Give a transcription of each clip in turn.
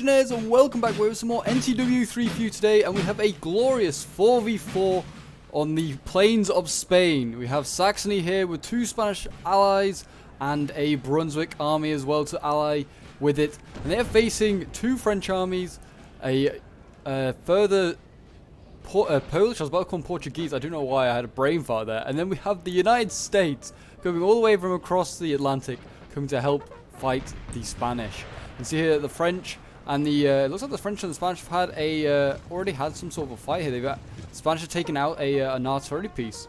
Legionnaires, and welcome back with some more NTW 3 for you today, and we have a glorious 4v4 on the plains of Spain. We have Saxony here with 2 Spanish allies and a Brunswick army as well to ally with it, and they are facing 2 French armies, a further Polish, I was about to call them Portuguese, I don't know why I had a brain fart there, and then we have the United States coming all the way from across the Atlantic, coming to help fight the Spanish. You can see here the French and the it looks like the French and the Spanish have had already had some sort of a fight here. The Spanish have taken out an artillery piece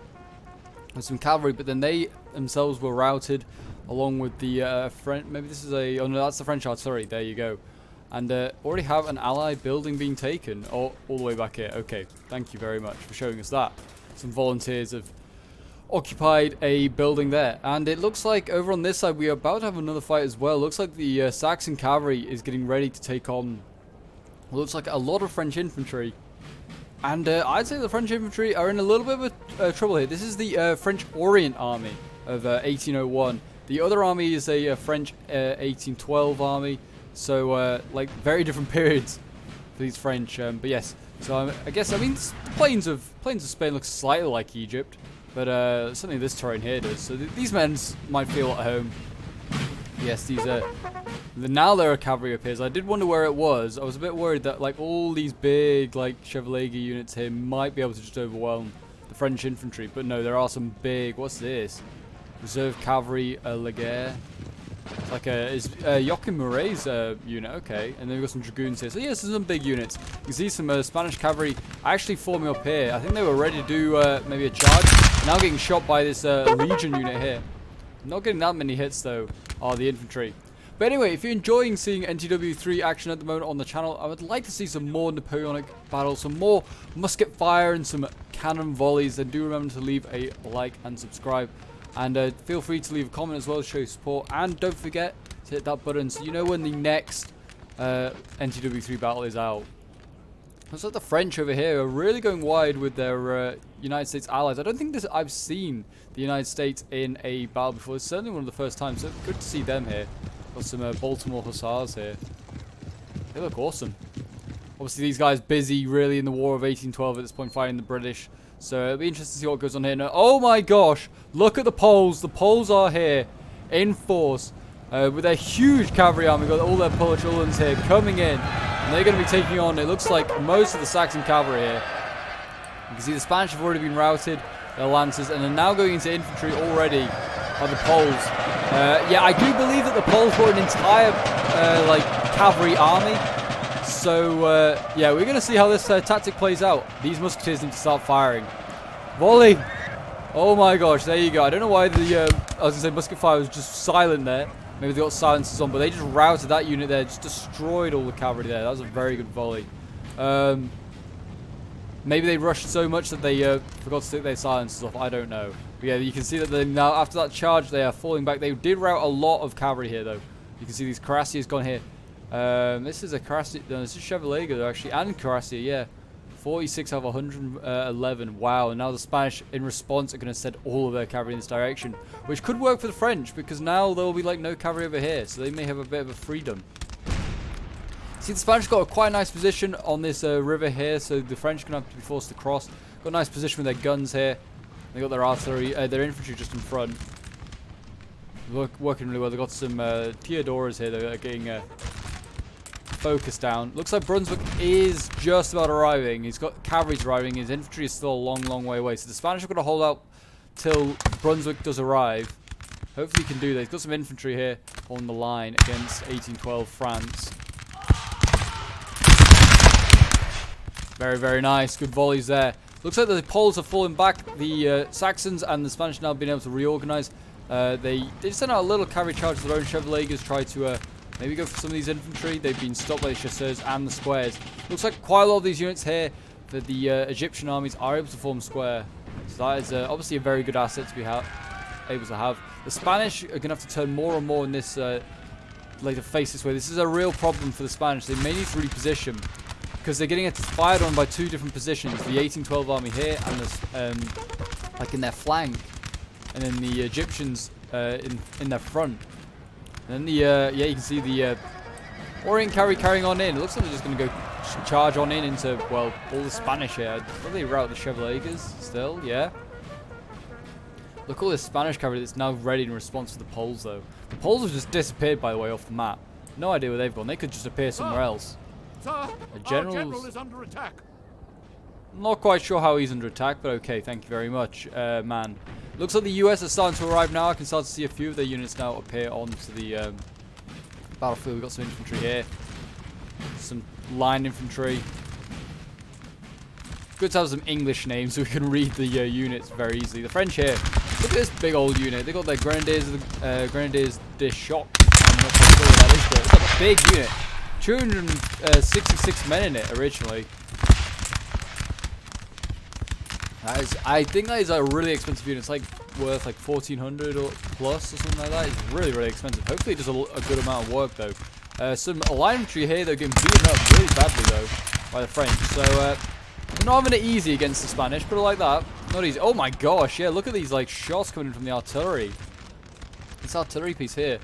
with some cavalry, but then they themselves were routed along with the French. Maybe this is oh no, that's the French artillery. There you go. And already have an allied building being taken all the way back here. Okay, thank you very much for showing us that. Some volunteers have occupied a building there, and it looks like over on this side we are about to have another fight as well. Looks like the Saxon cavalry is getting ready to take on what looks like a lot of French infantry, and I'd say the French infantry are in a little bit of trouble here. This is the French Orient army of 1801. The other army is a French 1812 army, so like very different periods for these French, but yes. So I guess, I mean, the plains of Spain looks slightly like Egypt, but certainly this terrain here does. So these men might feel at home. Yes, these now there are cavalry appears. I did wonder where it was. I was a bit worried that like all these big like chevalier units here might be able to just overwhelm the French infantry, but no, there are some big. What's this? Reserve cavalry Laguerre. It's like Joachim Murray's unit, okay, and then we've got some dragoons here. So yes, there's some big units. You can see some Spanish cavalry actually forming up here. I think they were ready to do maybe a charge. Now getting shot by this Legion unit here. Not getting that many hits though, are the infantry. But anyway, if you're enjoying seeing NTW 3 action at the moment on the channel, I would like to see some more Napoleonic battles, some more musket fire and some cannon volleys. Then do remember to leave a like and subscribe. And feel free to leave a comment as well to show your support. And don't forget to hit that button so you know when the next NTW 3 battle is out. Looks like the French over here are really going wide with their United States allies. I don't think I've seen the United States in a battle before. It's certainly one of the first times. So good to see them here. Got some Baltimore Hussars here. They look awesome. Obviously these guys busy really in the War of 1812 at this point, fighting the British. So it'll be interesting to see what goes on here. Now, oh my gosh, look at the Poles. The Poles are here in force with their huge cavalry army. We've got all their Polish Uhlans here coming in. And they're going to be taking on, it looks like, most of the Saxon cavalry here. You can see the Spanish have already been routed, their lancers, and are now going into infantry already by the Poles. Yeah, I do believe that the Poles brought an entire like cavalry army. So, yeah, we're going to see how this tactic plays out. These musketeers need to start firing. Volley! Oh my gosh, there you go. I don't know why the, I was going to say musket fire was just silent there. Maybe they got silencers on, but they just routed that unit there. Just destroyed all the cavalry there. That was a very good volley. Maybe they rushed so much that they forgot to take their silencers off. I don't know. But yeah, you can see that they now, after that charge, they are falling back. They did rout a lot of cavalry here, though. You can see these cuirassiers gone here. This is a cuirassier, no, this is chevalier actually, and cuirassier, yeah. 46 out of 111, wow. And now the Spanish, in response, are going to send all of their cavalry in this direction, which could work for the French, because now there will be like no cavalry over here, so they may have a bit of a freedom. See, the Spanish got a quite nice position on this river here, so the French are going to have to be forced to cross. Got a nice position with their guns here. They got their artillery, their infantry just in front. Working really well. They've got some Theodoras here that are getting focus down. Looks like Brunswick is just about arriving. He's got cavalry's arriving. His infantry is still a long way away. So the Spanish are going to hold out till Brunswick does arrive. Hopefully he can do that. He's got some infantry here on the line against 1812 France. Very nice. Good volleys there. Looks like the Poles have fallen back. The Saxons and the Spanish now been able to reorganize. They sent out a little cavalry charge of their own chevaliers, try to maybe go for some of these infantry. They've been stopped by the chasseurs and the squares. Looks like quite a lot of these units here that the Egyptian armies are able to form square. So that is obviously a very good asset to be able to have. The Spanish are going to have to turn more and more in this, like to face this way. This is a real problem for the Spanish. They may need to reposition because they're getting fired on by 2 different positions. The 1812 army here and this, like in their flank, and then the Egyptians in their front. And then the yeah, you can see the Orient cavalry carrying on in. It looks like they're just going to go charge on in into, well, all the Spanish here. Will they rout the Chevaliers still? Yeah. Look at all this Spanish cavalry that's now ready in response to the Poles, though. The Poles have just disappeared, by the way, off the map. No idea where they've gone. They could just appear somewhere else. Sir, The general is under attack. Not quite sure how he's under attack, but okay, thank you very much, man. Looks like the US are starting to arrive now. I can start to see a few of their units now appear onto the battlefield. We've got some infantry here. Some line infantry. Good to have some English names so we can read the units very easily. The French here, look at this big old unit. They got their Grenadiers de Choc. I'm not quite sure what that is, but it's a big unit. 266 men in it originally. I think that is a really expensive unit. It's like worth like 1,400 or plus or something like that. It's really, really expensive. Hopefully it does a good amount of work though. Some line infantry here, they're getting beaten up really badly though by the French. So we're not having it easy against the Spanish, but I like that. Not easy. Oh my gosh, yeah, look at these like shots coming in from the artillery. This artillery piece here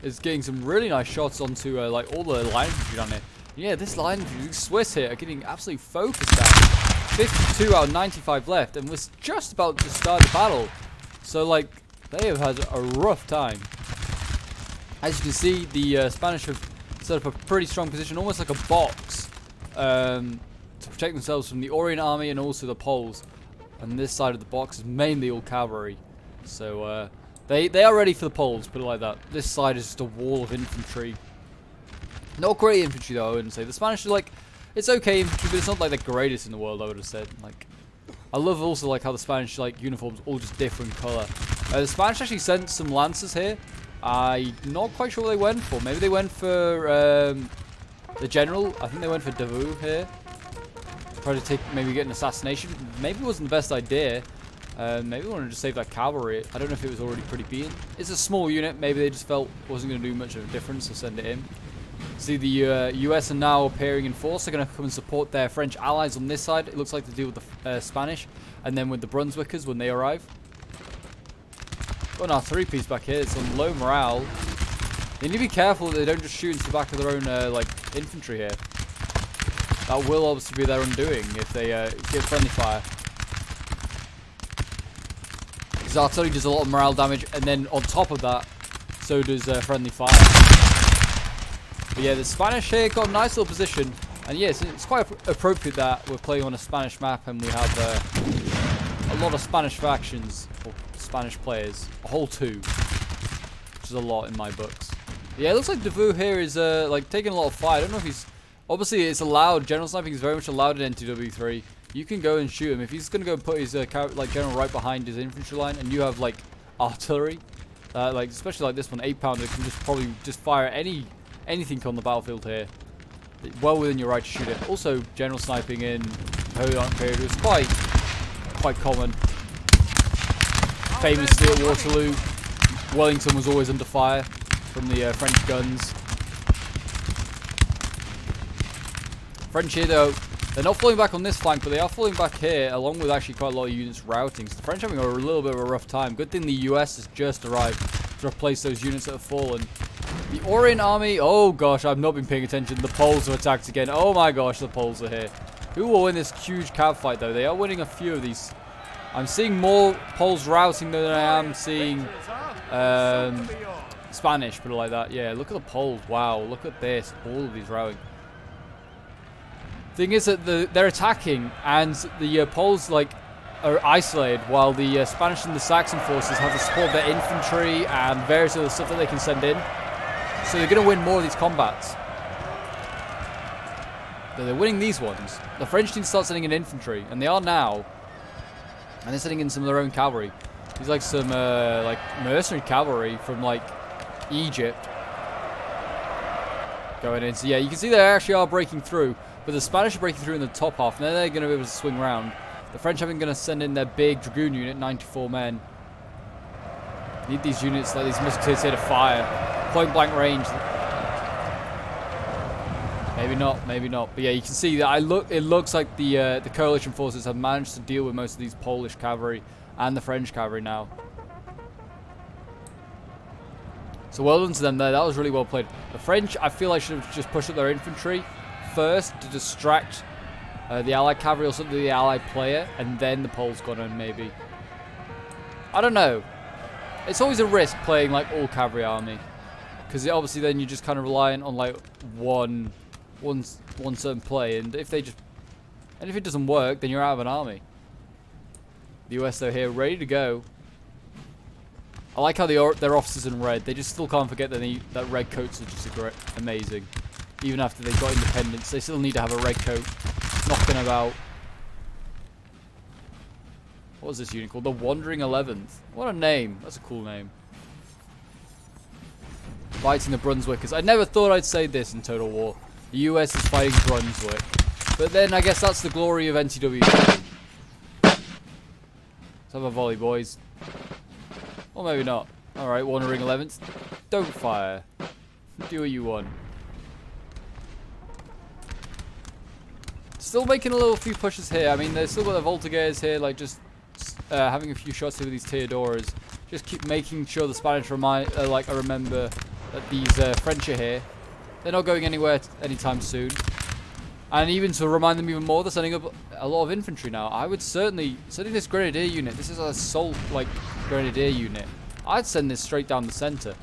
is getting some really nice shots onto like all the line infantry down here. Yeah, this line infantry, these Swiss here are getting absolutely focused at. 52 out of 95 left, and was just about to start the battle. So, like, they have had a rough time. As you can see, the Spanish have set up a pretty strong position, almost like a box, to protect themselves from the Orient army and also the Poles. And this side of the box is mainly all cavalry. So, they are ready for the Poles, put it like that. This side is just a wall of infantry. Not great infantry, though, I wouldn't say. The Spanish are like... It's okay infantry, but it's not like the greatest in the world, I would have said. Like, I love also like how the Spanish like uniforms all just different color. The Spanish actually sent some lancers here. I'm not quite sure what they went for. Maybe they went for the general. I think they went for Davout here. Try to maybe get an assassination. Maybe it wasn't the best idea. Maybe they wanted to save that cavalry. I don't know if it was already pretty beaten. It's a small unit. Maybe they just felt it wasn't going to do much of a difference, so send it in. See, the US are now appearing in force. They're going to come and support their French allies on this side. It looks like to deal with the Spanish. And then with the Brunswickers when they arrive. Got an artillery piece back here. It's on low morale. They need to be careful that they don't just shoot into the back of their own like infantry here. That will obviously be their undoing if they get friendly fire. Because artillery does a lot of morale damage. And then on top of that, so does friendly fire. But yeah, the Spanish here got a nice little position, and yes, it's quite appropriate that we're playing on a Spanish map and we have a lot of Spanish factions, or Spanish players, a whole 2, which is a lot in my books. Yeah, it looks like Davout here is like taking a lot of fire. I don't know if he's, obviously it's allowed, general sniping is very much allowed in NTW3. You can go and shoot him. If he's going to go and put his like general right behind his infantry line, and you have like artillery, like especially like this one, 8-pounder, can just probably just fire anything on the battlefield here. Well within your right to shoot it. Also, general sniping in Napoleon period was quite common. Famously at Waterloo, Wellington was always under fire from the French guns. French here though, they're not falling back on this flank, but they are falling back here, along with actually quite a lot of units routing. So the French are having a little bit of a rough time. Good thing the US has just arrived to replace those units that have fallen. The Orient army, oh gosh, I've not been paying attention. The Poles have attacked again. Oh my gosh, the Poles are here. Who will win this huge cav fight though? They are winning a few of these. I'm seeing more Poles routing than I am seeing Spanish, put it like that. Yeah, look at the Poles. Wow, look at this. All of these routing. Thing is that they're attacking, and the Poles like are isolated, while the Spanish and the Saxon forces have the support of their infantry and various other stuff that they can send in. So they're going to win more of these combats. But they're winning these ones. The French need to start sending in infantry, and they are now. And they're sending in some of their own cavalry. These like some like mercenary cavalry from like Egypt going in. So yeah, you can see they actually are breaking through. But the Spanish are breaking through in the top half, and then they're going to be able to swing around. The French are going to send in their big dragoon unit, 94 men. Need these units like these musketeers here to fire. Point blank range. Maybe not, maybe not. But yeah, you can see that it looks like the coalition forces have managed to deal with most of these Polish cavalry and the French cavalry now. So well done to them there. That was really well played. The French, I feel like, should have just pushed up their infantry first to distract the Allied cavalry or something, the Allied player, and then the Poles got in, maybe. I don't know. It's always a risk playing like all cavalry army, because obviously then you're just kind of reliant on like one certain play, and if it doesn't work, then you're out of an army. The US though here, ready to go. I like how their officers in red. They just still can't forget that red coats are just amazing. Even after they've got independence, they still need to have a red coat knocking about. What was this unit called? The Wandering 11th. What a name. That's a cool name. Fighting the Brunswickers. I never thought I'd say this in Total War. The US is fighting Brunswick. But then I guess that's the glory of NTW. Let's have a volley, boys. Or maybe not. Alright, Wandering 11th. Don't fire. Do what you want. Still making a few pushes here. I mean, they've still got the Voltigeurs here, like just having a few shots here with these Theodoras. Just keep making sure the Spanish remember that these French are here. They're not going anywhere anytime soon. And even to remind them even more, they're sending up a lot of infantry now. I would certainly sending this grenadier unit. This is an assault grenadier unit. I'd send this straight down the center.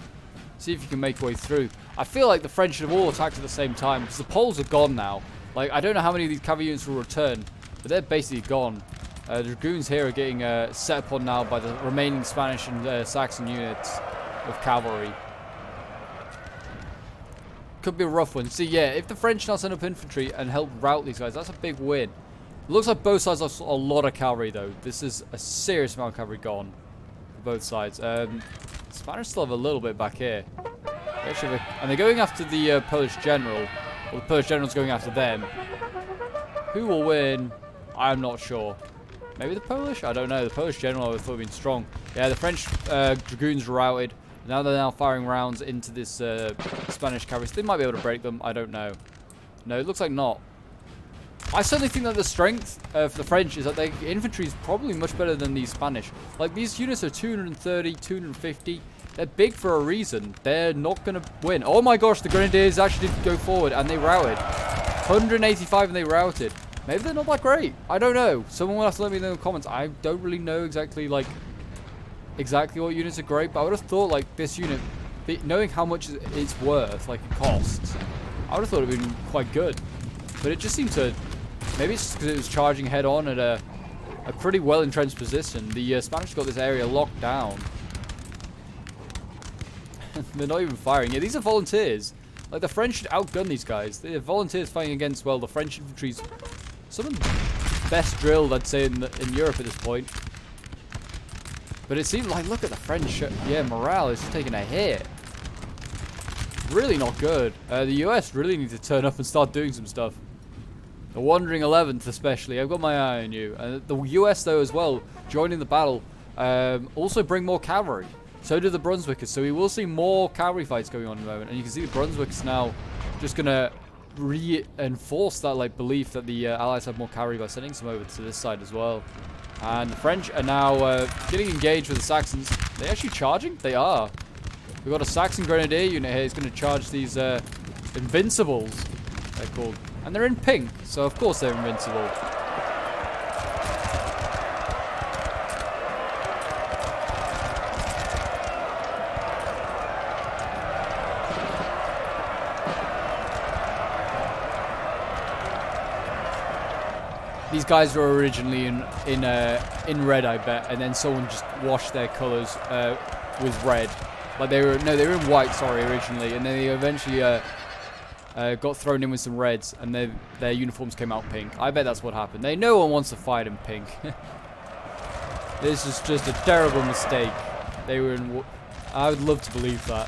See if you can make your way through. I feel like the French should have all attacked at the same time, because the Poles are gone now. Like, I don't know how many of these cavalry units will return, but they're basically gone. The Dragoons here are getting set upon now by the remaining Spanish and Saxon units of cavalry. Could be a rough one. See, yeah, if the French now send up infantry and help rout these guys, that's a big win. It looks like both sides have a lot of cavalry, though. This is a serious amount of cavalry gone for both sides. Spanish still have a little bit back here. And they're going after the Polish general. Well, the Polish general's going after them. Who will win? I'm not sure. Maybe the Polish? I don't know. The Polish general I thought would have been strong. Yeah, the French dragoons were routed. Now they're now firing rounds into this Spanish cavalry. So they might be able to break them. I don't know. No, it looks like not. I certainly think that the strength for the French is that their infantry is probably much better than these Spanish. Like, these units are 230, 250. They're big for a reason. They're not going to win. Oh my gosh, the Grenadiers actually did go forward and they routed. 185 and they routed. Maybe they're not that great. I don't know. Someone will have to let me know in the comments. I don't really know exactly what units are great, but I would have thought like this unit, knowing how much it's worth, like it costs, I would have thought it would have been quite good. But it just seemed to, maybe it's just because it was charging head on at a pretty well entrenched position. The Spanish got this area locked down. They're not even firing. Yeah, these are volunteers. Like, the French should outgun these guys. They're volunteers fighting against, well, the French infantry's some of the best drilled, I'd say, in Europe at this point. But it seemed like, look at the French. Yeah, morale is just taking a hit. Really not good. The US really need to turn up and start doing some stuff. The Wandering 11th especially. I've got my eye on you. The US, though, as well, joining the battle, also bring more cavalry. So do the Brunswickers. So we will see more cavalry fights going on at the moment. And you can see the Brunswickers now just going to reinforce that belief that the Allies have more cavalry by sending some over to this side as well. And the French are now getting engaged with the Saxons. Are they actually charging? They are. We've got a Saxon Grenadier unit here. He's going to charge these Invincibles, they're called. And they're in pink, so of course they're invincible. These guys were originally in red, I bet, and then someone just washed their colours with red. Like they were in white, sorry, originally, and then they eventually got thrown in with some reds, and their uniforms came out pink. I bet that's what happened. No one wants to fight in pink. This is just a terrible mistake. They were in. I would love to believe that.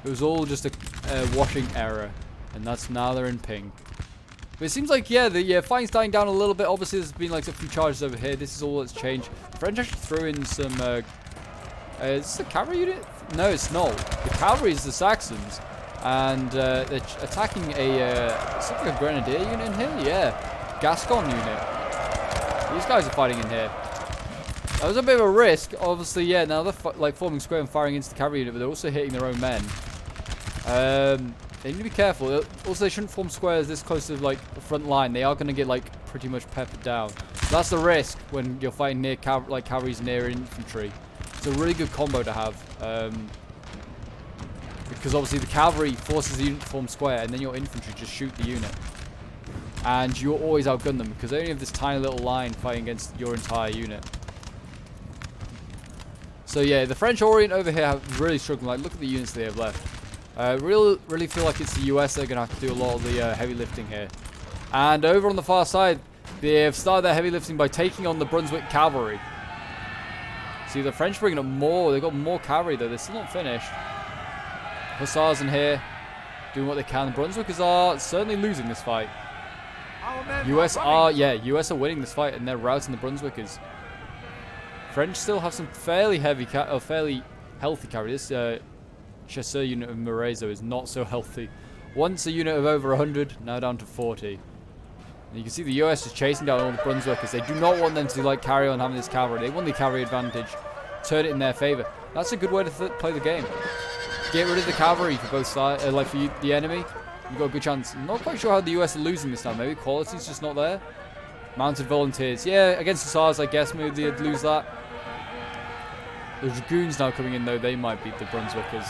It was all just a washing error, and now they're in pink. But it seems like, yeah, the fighting's dying down a little bit. Obviously, there's been like a few charges over here. This is all that's changed. The French actually threw in some. Is this a cavalry unit? No, it's not. The cavalry is the Saxons, and they're attacking something like a grenadier unit in here. Yeah, Gascon unit. These guys are fighting in here. That was a bit of a risk. Obviously, yeah, now they're like forming square and firing into the cavalry unit, but they're also hitting their own men. They need to be careful. Also, they shouldn't form squares this close to like the front line. They are going to get like pretty much peppered down. So that's the risk when you're fighting near cavalry's near infantry. It's a really good combo to have. Because obviously the cavalry forces the unit to form square, and then your infantry just shoot the unit. And you always outgun them because they only have this tiny little line fighting against your entire unit. So yeah, the French Orient over here have really struggled. Like, look at the units they have left. Really feel like it's the US that are going to have to do a lot of the heavy lifting here. And over on the far side, they have started their heavy lifting by taking on the Brunswick cavalry. See, the French bringing up more. They've got more cavalry though. They're still not finished. Hussars in here doing what they can. The Brunswickers are certainly losing this fight. US are winning this fight and they're routing the Brunswickers. French still have some fairly fairly healthy cavalry. This chasseur unit of Morezo is not so healthy. Once a unit of over 100, now down to 40. And you can see the US is chasing down all the Brunswickers. They do not want them to like carry on having this cavalry. They want the cavalry advantage, turn it in their favor. That's a good way to play the game. Get rid of the cavalry for both sides, like for the enemy. You've got a good chance. I'm not quite sure how the US are losing this time. Maybe quality's just not there. Mounted volunteers. Yeah, against the SARS, I guess maybe they'd lose that. The Dragoons now coming in, though. They might beat the Brunswickers.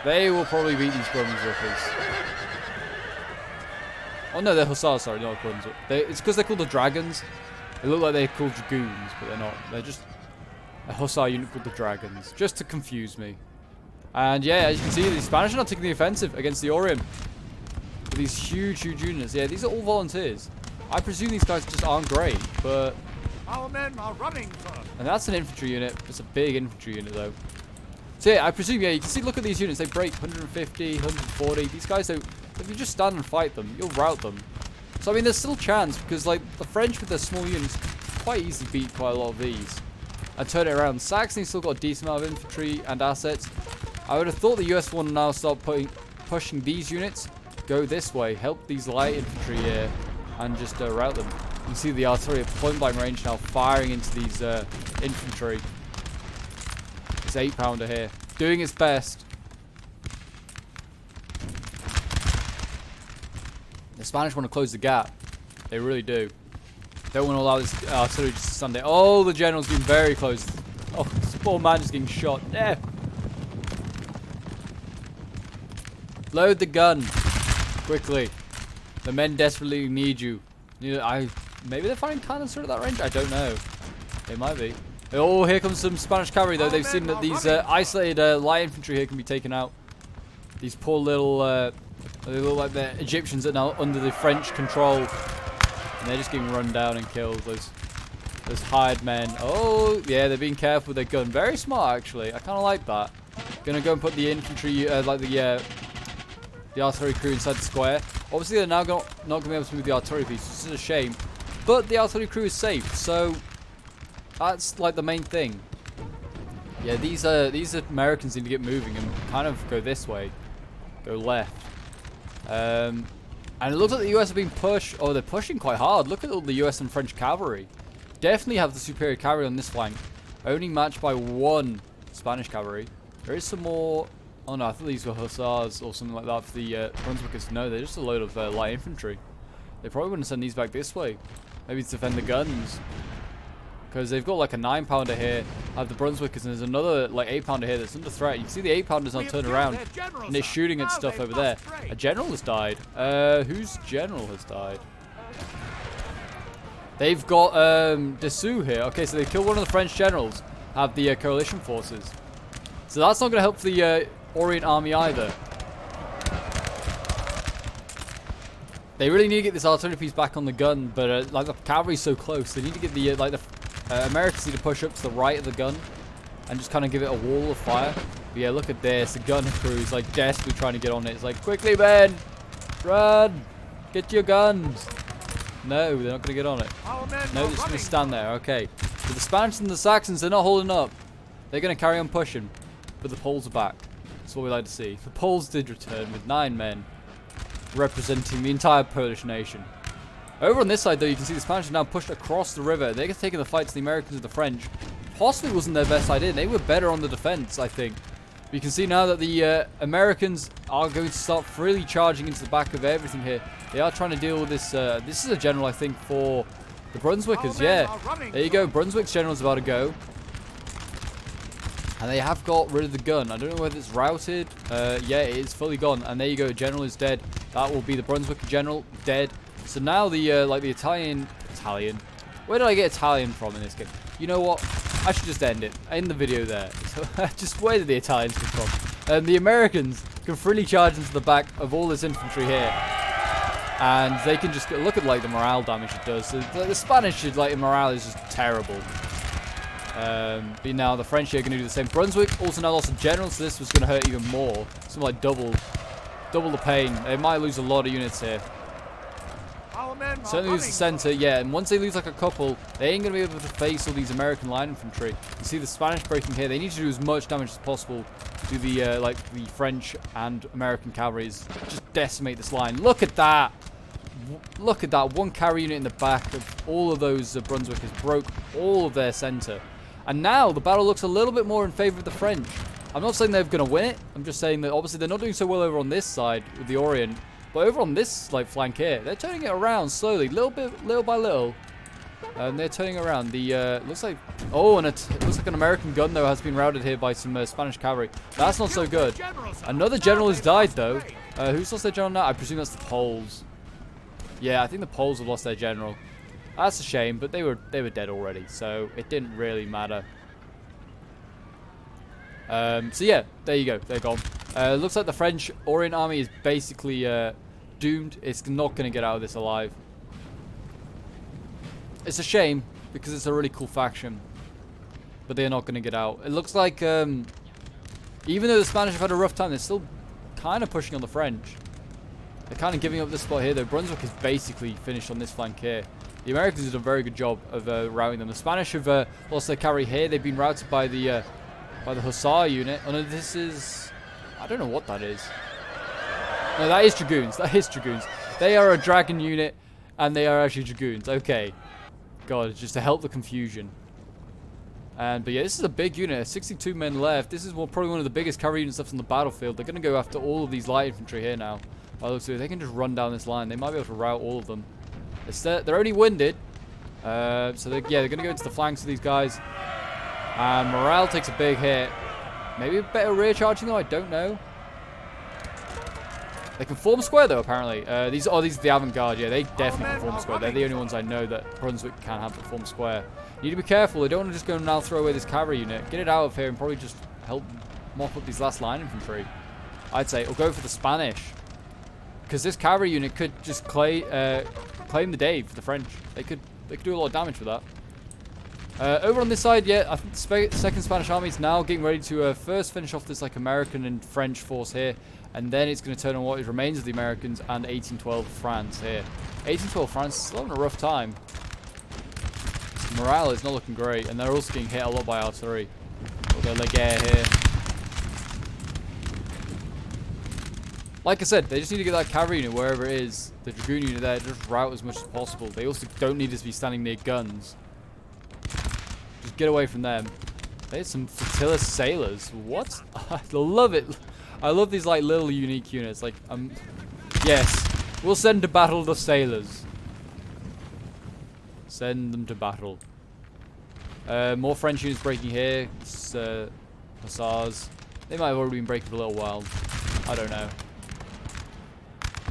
They will probably beat these Brunswickers. Oh, no, they're Hussars, sorry, not Brunswick. It's because they're called the Dragons. They look like they're called Dragoons, but they're not. They're just a Hussar unit called the Dragons. Just to confuse me. And yeah, as you can see, the Spanish are not taking the offensive against the Orient. With these huge units. Yeah, these are all volunteers. I presume these guys just aren't great, but... Our men are running, sir. And that's an infantry unit. It's a big infantry unit, though. So yeah, I presume, yeah, you can see, look at these units. They break 150, 140. These guys, though, if you just stand and fight them, you'll rout them. So, I mean, there's still a chance, because, like, the French with their small units quite easily beat quite a lot of these. And turn it around. Saxony's still got a decent amount of infantry and assets. I would have thought the US want to now start pushing these units, go this way, help these light infantry here, and just rout them. You can see the artillery at point-blank range now firing into these infantry. This 8-pounder here, doing its best. The Spanish want to close the gap. They really do. Don't want to allow this artillery just to stand there. Oh, the general's getting very close. Oh, this poor man is getting shot. Yeah. Load the gun. Quickly. The men desperately need you. Maybe they're firing cannons at that range? I don't know. They might be. Oh, here comes some Spanish cavalry, though. They've seen that these isolated light infantry here can be taken out. These poor little... they look like they're Egyptians that are now under the French control. And they're just getting run down and killed. Those hired men. Oh, yeah, they're being careful with their gun. Very smart, actually. I kind of like that. Gonna go and put the infantry, the artillery crew inside the square. Obviously, they're now not going to be able to move the artillery piece, which is a shame. But the artillery crew is safe, so that's like the main thing. Yeah, these Americans need to get moving and kind of go this way, go left. And it looks like the US are being pushed. Oh, they're pushing quite hard. Look at all the US and French cavalry. Definitely have the superior cavalry on this flank. Only matched by one Spanish cavalry. There is some more. Oh no, I thought these were Hussars or something like that for the Brunswickers. No, they're just a load of light infantry. They probably wouldn't send these back this way. Maybe to defend the guns. Because they've got like a 9-pounder here. Have the Brunswickers, and there's another like 8-pounder here that's under threat. You can see the 8-pounders now turn around. And they're shooting at stuff over there. A general has died. Whose general has died? They've got Decisive here. Okay, so they killed one of the French generals. Have the coalition forces. So that's not going to help the Orient Army either. They really need to get this artillery piece back on the gun, but like the cavalry's so close, they need to get the Americans need to push up to the right of the gun and just kind of give it a wall of fire. But yeah, look at this. The gun crew is like desperately trying to get on it. It's like, quickly, men, run, get your guns. No, they're not going to get on it. No, they're just going to stand there. Okay, but the Spanish and the Saxons, they're not holding up. They're going to carry on pushing, but the Poles are back. That's what we like to see. The Poles did return with 9 men, representing the entire Polish nation. Over on this side, though, you can see the Spanish are now pushed across the river. They're taking the fight to the Americans and the French. Possibly wasn't their best idea. They were better on the defense, I think. But you can see now that the Americans are going to start freely charging into the back of everything here. They are trying to deal with this. This is a general, I think, for the Brunswickers. Yeah, there you go. Brunswick's general's about to go. And they have got rid of the gun. I don't know whether it's routed. Yeah, it is fully gone. And there you go. General is dead. That will be the Brunswick general dead. So now the like the Italian. Where did I get Italian from in this game? You know what? I should just end it. End the video there. So just where did the Italians come from? The Americans can freely charge into the back of all this infantry here. And they can just look at like the morale damage it does. So the Spanish, like, morale is just terrible. But now the French are going to do the same. Brunswick also now lost a general, so this was going to hurt even more. Something like double the pain. They might lose a lot of units here. Certainly lose the center, yeah. And once they lose like a couple, they ain't going to be able to face all these American line infantry. You see the Spanish breaking here. They need to do as much damage as possible to the like the French and American cavalries. Just decimate this line. Look at that. Look at that. One cavalry unit in the back of all of those Brunswickers broke all of their center. And now the battle looks a little bit more in favor of the French. I'm not saying they're going to win it. I'm just saying that obviously they're not doing so well over on this side with the Orient. But over on this like flank here, they're turning it around slowly, little by little. And they're turning around. The looks like and it looks like an American gun though has been routed here by some Spanish cavalry. That's not so good. Another general has died though. Who's lost their general now? I presume that's the Poles. Yeah, I think the Poles have lost their general. That's a shame, but they were dead already, so it didn't really matter. So yeah, there you go. They're gone. Looks like the French Orient Army is basically doomed. It's not going to get out of this alive. It's a shame because it's a really cool faction, but they're not going to get out. It looks like even though the Spanish have had a rough time, they're still kind of pushing on the French. They're kind of giving up this spot here, though. Brunswick is basically finished on this flank here. The Americans have done a very good job of routing them. The Spanish have lost their cavalry here. They've been routed by the Hussar unit. Oh no, this is... I don't know what that is. No, that is Dragoons. That is Dragoons. They are a dragon unit, and they are actually Dragoons. Okay. God, just to help the confusion. But yeah, this is a big unit. 62 men left. This is probably one of the biggest cavalry units left on the battlefield. They're going to go after all of these light infantry here now. By the looks of it, they can just run down this line. They might be able to rout all of them. They're only winded. So they're going to go into the flanks of these guys. And morale takes a big hit. Maybe a better rear charging though, I don't know. They can form square though, apparently. These are the avant-garde. Yeah, they definitely can form square. They're the only ones I know that Brunswick can have that form square. You need to be careful. They don't want to just go and now throw away this cavalry unit. Get it out of here and probably just help mop up these last line infantry. I'd say, or go for the Spanish. Because this cavalry unit could just claim the day for the French. They could do a lot of damage with that. Over on this side, yeah, I think the second Spanish army is now getting ready to first finish off this like American and French force here, and then it's going to turn on what remains of the Americans and 1812 France here. 1812 France is still having a rough time. Morale is not looking great, and they're also getting hit a lot by artillery. Or their Leguer here. Like I said, they just need to get that cavalry unit wherever it is, the dragoon unit there, just rout as much as possible. They also don't need to be standing near guns. Just get away from them. There's some flotilla sailors. What? I love it. I love these like little unique units. Like, yes, we'll send to battle the sailors. Send them to battle. More French units breaking here. It's, Hussars. They might have already been breaking for a little while. I don't know.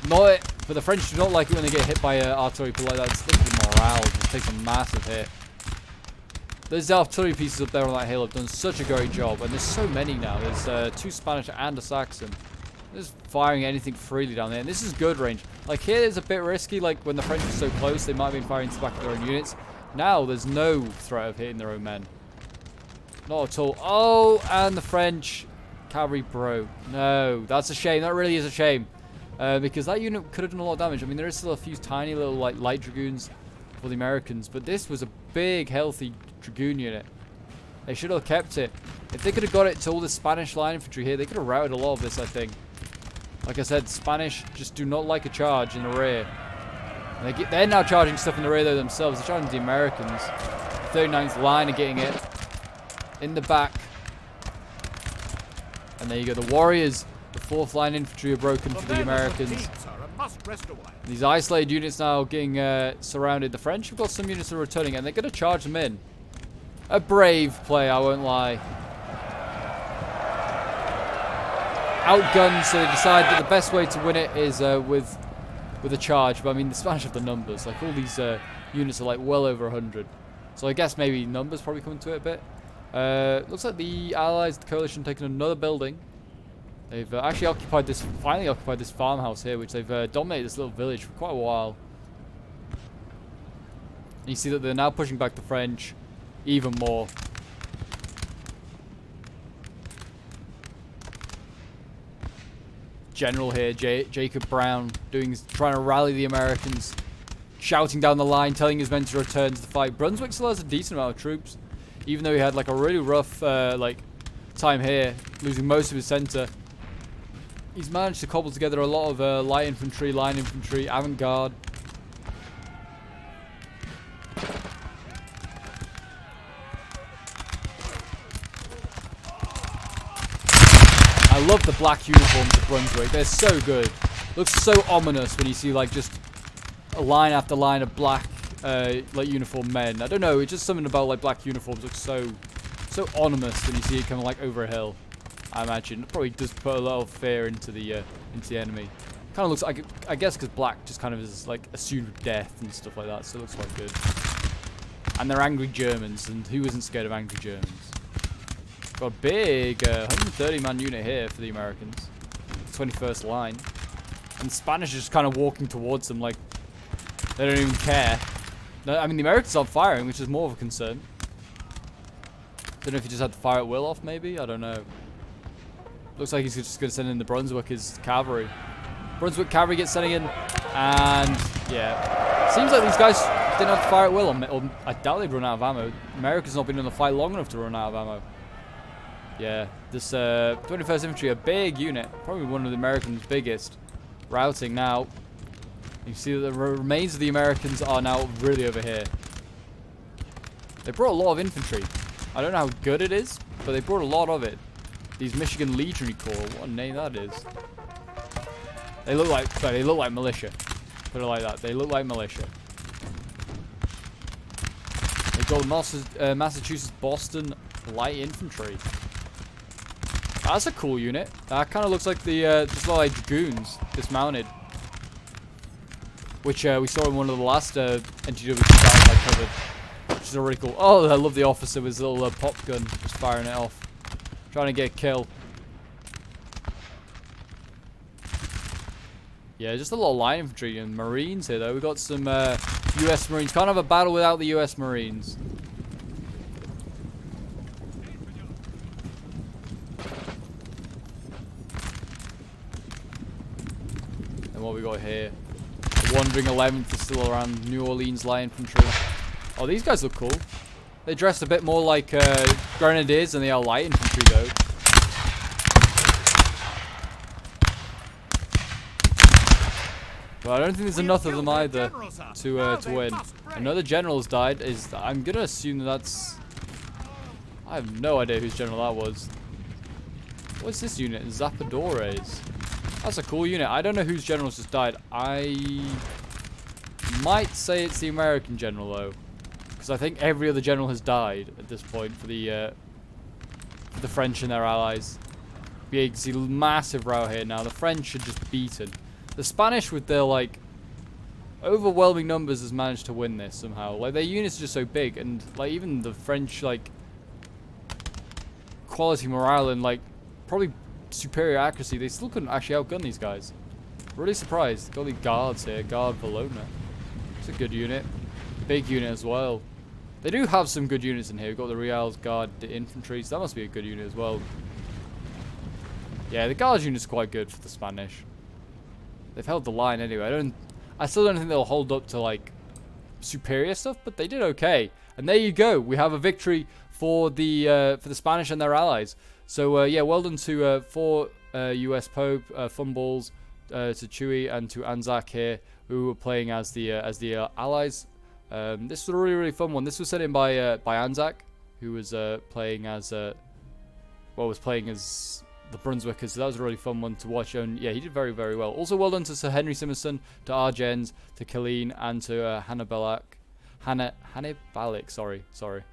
But the French do not like it when they get hit by artillery like that. Just look at the morale. It takes a massive hit. Those artillery pieces up there on that hill have done such a great job. And there's so many now. There's 2 Spanish and a Saxon. They're just firing anything freely down there. And this is good range. Like here it's a bit risky. Like when the French are so close, they might have been firing to the back of their own units. Now there's no threat of hitting their own men. Not at all. Oh, and the French cavalry broke. No, that's a shame. That really is a shame. Because that unit could have done a lot of damage. I mean, there is still a few tiny little like light dragoons for the Americans, but this was a big, healthy dragoon unit. They should have kept it. If they could have got it to all the Spanish line infantry here, they could have routed a lot of this, I think. Like I said, Spanish just do not like a charge in the rear. They're now charging stuff in the rear though themselves. They're charging the Americans. 39th line are getting it. In the back. And there you go. The Warriors, the 4th line infantry are broken for the Americans. These isolated units now getting surrounded. The French have got some units that are returning and they're going to charge them in. A brave play, I won't lie. Outgunned, so they decide that the best way to win it is with a charge. But I mean, the Spanish have the numbers. Like all these units are like well over 100. So I guess maybe numbers probably come into it a bit. Looks like the Allies, the coalition, taking another building. They've actually finally occupied this farmhouse here, which they've dominated this little village for quite a while. And you see that they're now pushing back the French even more. General here, Jacob Brown, trying to rally the Americans, shouting down the line, telling his men to return to the fight. Brunswick still has a decent amount of troops, even though he had like a really rough time here, losing most of his center. He's managed to cobble together a lot of light infantry, line infantry, avant-garde. I love the black uniforms of Brunswick. They're so good. Looks so ominous when you see like just a line after line of black like uniformed men. I don't know, it's just something about like black uniforms looks so ominous when you see it coming like over a hill. I imagine it probably does put a lot of fear into the enemy. Kind of looks like, I guess, because black just kind of is like assumed death and stuff like that, so it looks quite good. And they're angry Germans, and who isn't scared of angry Germans? Got a big 130-man unit here for the Americans. 21st line. And the Spanish are just kind of walking towards them like they don't even care. I mean, the Americans aren't firing, which is more of a concern. Don't know if he just had to fire at will off, maybe? I don't know. Looks like he's just going to send in the Brunswickers cavalry. Brunswick cavalry gets sending in, and yeah. Seems like these guys didn't have to fire at will, or I doubt they'd run out of ammo. America's not been in the fight long enough to run out of ammo. Yeah, this 21st Infantry, a big unit, probably one of the Americans' biggest, routing now. You see that the remains of the Americans are now really over here. They brought a lot of infantry. I don't know how good it is, but they brought a lot of it. These Michigan Legionary Corps, what a name that is. They look like militia. Put it like that. They look like militia. They got Massachusetts Boston Light Infantry. That's a cool unit. That kind of looks like the just like dragoons dismounted, which we saw in one of the last NTW battles I covered, which is really cool. Oh, I love the officer with his little pop gun, just firing it off, trying to get a kill. Yeah, just a lot of line infantry and Marines here though. We got some US Marines. Can't have a battle without the US Marines. And what we got here? The Wandering 11th is still around. New Orleans Light Infantry. Oh, these guys look cool. They dress a bit more like Grenadiers than they are light infantry though. But I don't think there's enough of them either to win. Another general's died. I'm gonna assume that's. I have no idea whose general that was. What's this unit? Zapadores. That's a cool unit. I don't know whose general's just died. I might say it's the American general though, because I think every other general has died at this point for the French and their allies. Yeah, you can see massive row here now. The French are just beaten. The Spanish, with their like overwhelming numbers, has managed to win this somehow. Like their units are just so big, and like even the French like quality morale and like probably superior accuracy, they still couldn't actually outgun these guys. Really surprised. Got the guards here, Guard Valona. It's a good unit, big unit as well. They do have some good units in here. We've got the Reals Guard, the infantry. So that must be a good unit as well. Yeah, the Guards unit's quite good for the Spanish. They've held the line anyway. I still don't think they'll hold up to like superior stuff, but they did okay. And there you go. We have a victory for the Spanish and their allies. So yeah, well done to 4 US Pope, Funballs, Chewie and to Anzac here, who were playing as the allies. This was a really fun one. This was sent in by Anzac, who was playing as the Brunswickers. So that was a really fun one to watch, and yeah, he did very well. Also, well done to Sir Henry Simonson, to Argens, to Killeen, and to Hannibalic. Sorry.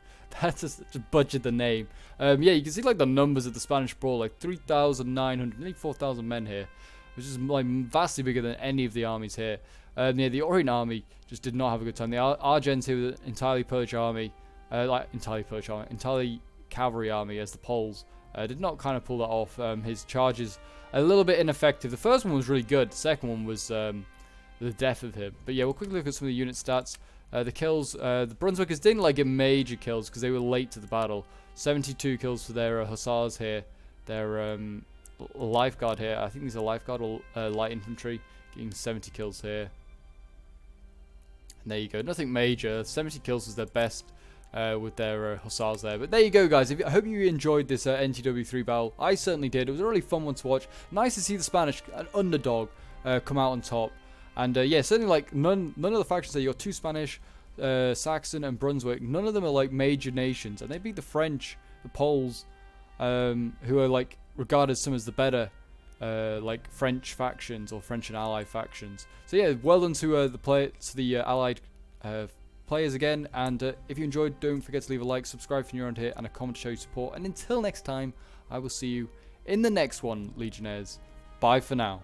That's just butchered the name. Yeah, you can see like the numbers of the Spanish brawl, like 3,900, nearly 4,000 men here, which is like vastly bigger than any of the armies here. Yeah, the Orient army just did not have a good time. The Argens here were entirely Polish army, entirely cavalry army, as the Poles did not kind of pull that off. His charges a little bit ineffective. The first one was really good. The second one was the death of him. But yeah, we'll quickly look at some of the unit stats. The kills, the Brunswickers didn't like get major kills because they were late to the battle. 72 kills for their hussars here. Their lifeguard here. I think these are lifeguard or light infantry, getting 70 kills here. And there you go. Nothing major. 70 kills was their best with their hussars there. But there you go, guys. I hope you enjoyed this NTW3 battle. I certainly did. It was a really fun one to watch. Nice to see the Spanish, an underdog, come out on top. And yeah, certainly like none of the factions there. You got two Spanish, Saxon and Brunswick. None of them are like major nations, and they beat the French, the Poles, who are like regarded as some as the better like French factions or French and Allied factions. So yeah, well done to the Allied players again. And if you enjoyed, don't forget to leave a like, subscribe if you're around here, and a comment to show your support. And until next time, I will see you in the next one, Legionnaires. Bye for now.